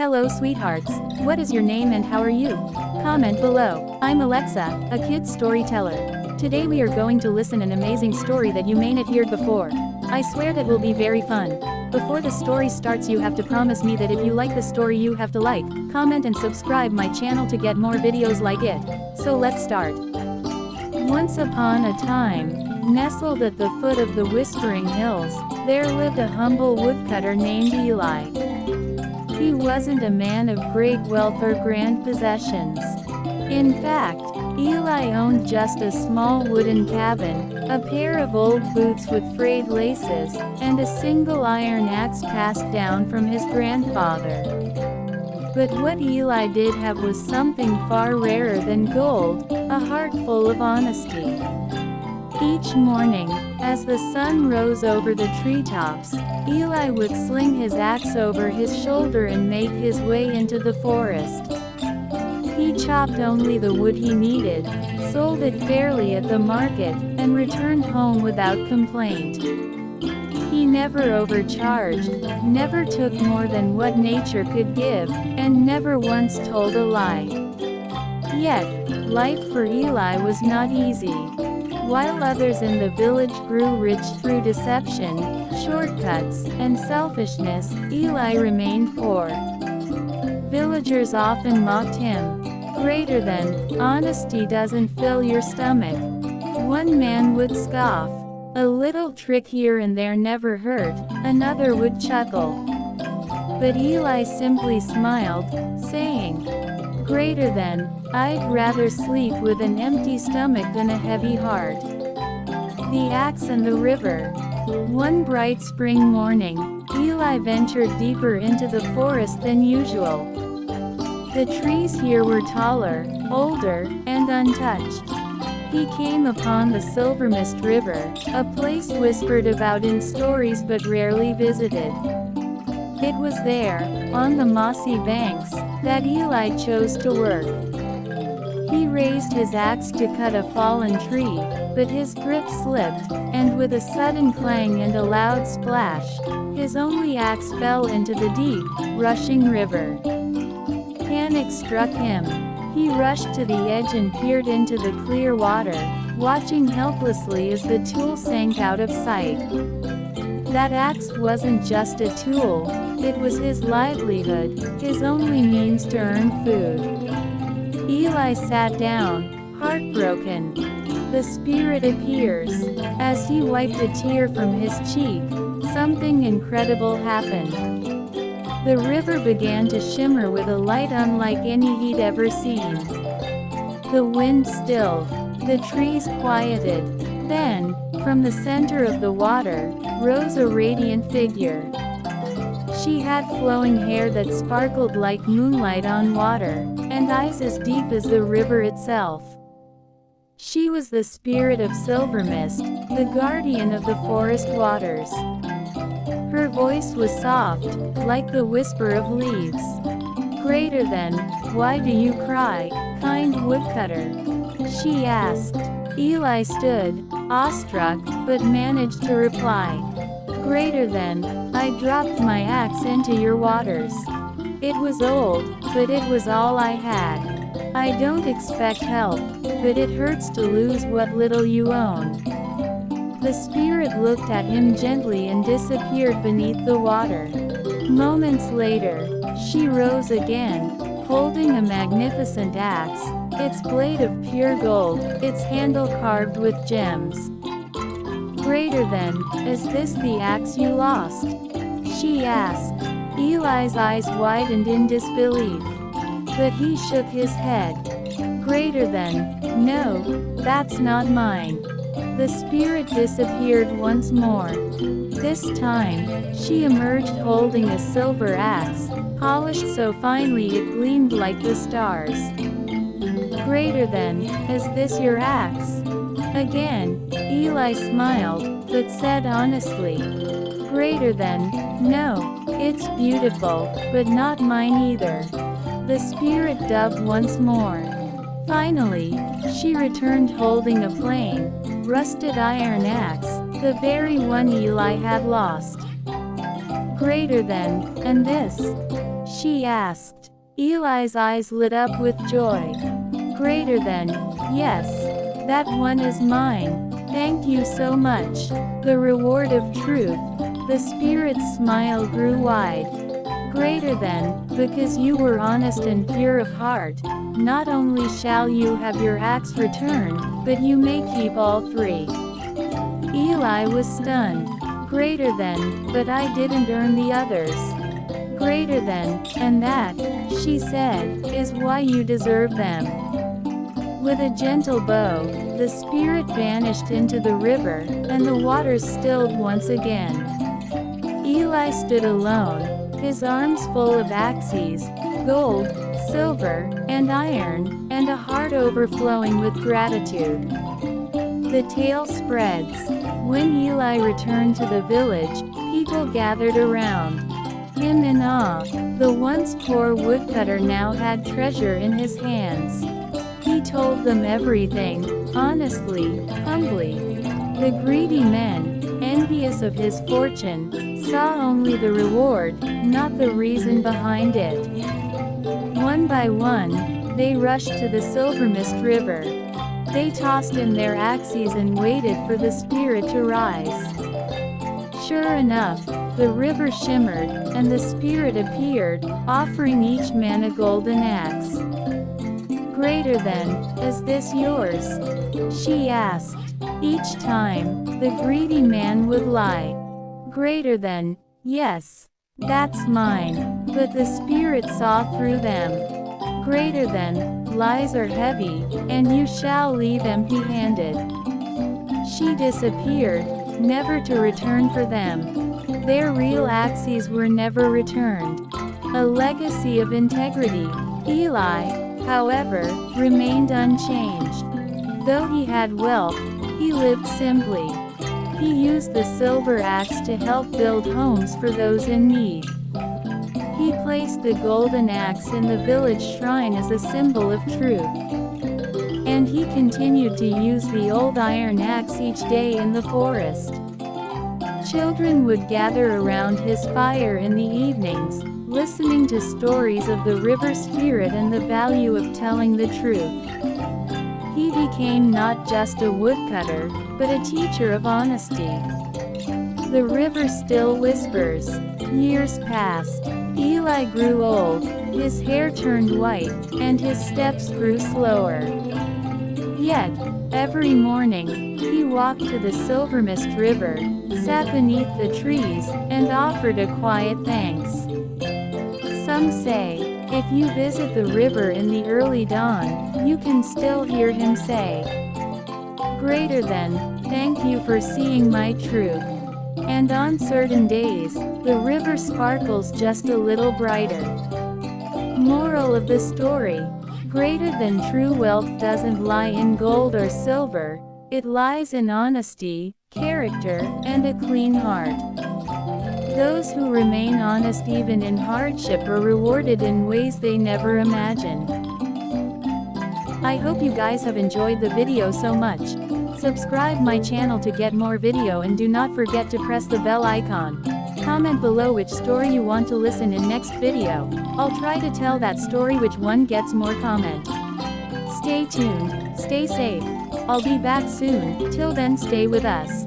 Hello sweethearts, what is your name and how are you? Comment below. I'm Alexa, a kid's storyteller. Today we are going to listen an amazing story that you may not heard before. I swear that will be very fun. Before the story starts you have to promise me that if you like the story you have to like, comment and subscribe my channel to get more videos like it. So let's start. Once upon a time, nestled at the foot of the Whispering Hills, there lived a humble woodcutter named Eli. He wasn't a man of great wealth or grand possessions. In fact, Eli owned just a small wooden cabin, a pair of old boots with frayed laces, and a single iron axe passed down from his grandfather. But what Eli did have was something far rarer than gold, a heart full of honesty. Each morning, as the sun rose over the treetops, Eli would sling his axe over his shoulder and make his way into the forest. He chopped only the wood he needed, sold it fairly at the market, and returned home without complaint. He never overcharged, never took more than what nature could give, and never once told a lie. Yet, life for Eli was not easy. While others in the village grew rich through deception, shortcuts, and selfishness, Eli remained poor. Villagers often mocked him. Greater than, honesty doesn't fill your stomach. One man would scoff. A little trick here and there never hurt, another would chuckle. But Eli simply smiled, saying, "Greater than, I'd rather sleep with an empty stomach than a heavy heart." The axe and the river. One bright spring morning, Eli ventured deeper into the forest than usual. The trees here were taller, older, and untouched. He came upon the Silver Mist River, a place whispered about in stories but rarely visited. It was there, on the mossy banks, that Eli chose to work. He raised his axe to cut a fallen tree, but his grip slipped, and with a sudden clang and a loud splash, his only axe fell into the deep, rushing river. Panic struck him. He rushed to the edge and peered into the clear water, watching helplessly as the tool sank out of sight. That axe wasn't just a tool, it was his livelihood, his only means to earn food. Eli sat down, heartbroken. The spirit appears. As he wiped a tear from his cheek, something incredible happened. The river began to shimmer with a light unlike any he'd ever seen. The wind stilled, the trees quieted. Then, from the center of the water, rose a radiant figure. She had flowing hair that sparkled like moonlight on water, and eyes as deep as the river itself. She was the spirit of Silver Mist, the guardian of the forest waters. Her voice was soft, like the whisper of leaves. "Greater than, why do you cry, kind woodcutter?" she asked. Eli stood, awestruck, but managed to reply. "Greater than, I dropped my axe into your waters. It was old, but it was all I had. I don't expect help, but it hurts to lose what little you own." The spirit looked at him gently and disappeared beneath the water. Moments later, she rose again, holding a magnificent axe, its blade of pure gold, its handle carved with gems. "Greater than, is this the axe you lost?" she asked. Eli's eyes widened in disbelief. But he shook his head. "Greater than, no, that's not mine." The spirit disappeared once more. This time, she emerged holding a silver axe, polished so finely it gleamed like the stars. "Greater than, is this your axe?" Again, Eli smiled, but said honestly, "Greater than, no, it's beautiful, but not mine either." The spirit dubbed once more. Finally, she returned holding a plain, rusted iron axe, the very one Eli had lost. "Greater than, and this?" she asked. Eli's eyes lit up with joy. Greater than, yes, that one is mine. Thank you so much. The reward of truth. The spirit's smile grew wide. Greater than, because you were honest and pure of heart, not only shall you have your axe returned, but you may keep all three. Eli was stunned. Greater than, but I didn't earn the others. Greater than, and that, she said, is why you deserve them. With a gentle bow, the spirit vanished into the river, and the waters stilled once again. Eli stood alone, his arms full of axes, gold, silver, and iron, and a heart overflowing with gratitude. The tale spreads. When Eli returned to the village, people gathered around him in awe. The once poor woodcutter now had treasure in his hands. He told them everything, honestly, humbly. The greedy men, envious of his fortune, saw only the reward, not the reason behind it. One by one, they rushed to the Silver Mist River. They tossed in their axes and waited for the spirit to rise. Sure enough, the river shimmered, and the spirit appeared, offering each man a golden axe. Greater than, is this yours? She asked. Each time, the greedy man would lie. Greater than, yes, that's mine. But the spirit saw through them. Greater than, lies are heavy, and you shall leave empty-handed. She disappeared, never to return for them. Their real axes were never returned. A legacy of integrity. Eli, however, remained unchanged. Though he had wealth, he lived simply. He used the silver axe to help build homes for those in need. He placed the golden axe in the village shrine as a symbol of truth. And he continued to use the old iron axe each day in the forest. Children would gather around his fire in the evenings, listening to stories of the river spirit and the value of telling the truth. He became not just a woodcutter, but a teacher of honesty. The river still whispers. Years passed. Eli grew old, his hair turned white, and his steps grew slower. Yet, every morning, he walked to the Silver Mist River, sat beneath the trees, and offered a quiet thanks. Some say, if you visit the river in the early dawn, you can still hear him say, "Greater than, thank you for seeing my truth." And on certain days, the river sparkles just a little brighter. Moral of the story: greater than true wealth doesn't lie in gold or silver, it lies in honesty, character, and a clean heart. Those who remain honest even in hardship are rewarded in ways they never imagined. I hope you guys have enjoyed the video so much. Subscribe my channel to get more video and do not forget to press the bell icon. Comment below which story you want to listen in next video. I'll try to tell that story which one gets more comment. Stay tuned, stay safe. I'll be back soon, till then stay with us.